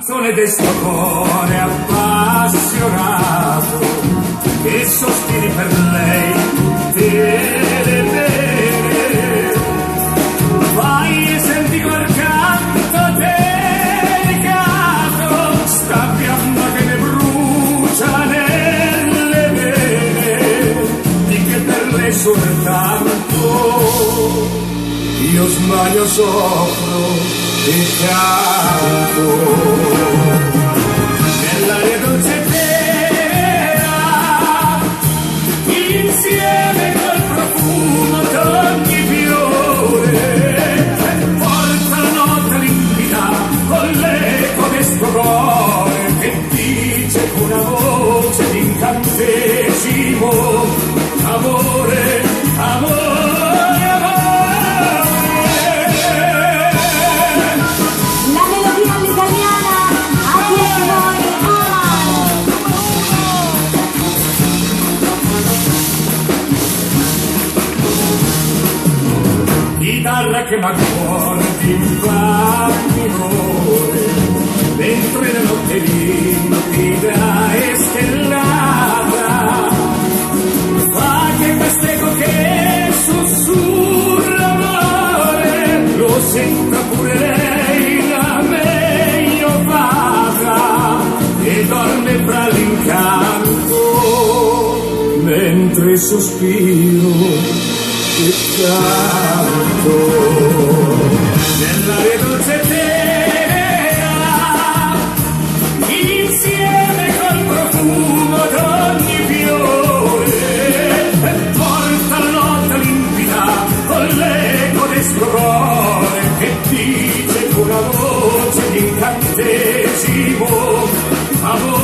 Sono questo cuore appassionato che sospiri per lei tutte le vere. Vai e senti quel canto delicato, sta fiamma che ne brucia nelle vene, di che per lei soltanto io sbaglio, soffro e canto. Nell'aria dolce e vera, insieme col profumo d'ogni fiore, porta la notte limpida con l'eco del suo cuore che dice con una voce d'incantesimo: amore, amore. Chitarra che m'accordi un minore, mentre la notte limpida e stellata fa che quest'eco che sussurra amore lo senta pure lei, la meglio fata, e dorme fra l'incanto mentre sospiro e canto. Nell'aria dolce e vera, insieme col profumo d'ogni fiore, porta la notte limpida con l'eco del suo cuore che dice con una voce d'incantesimo: amore.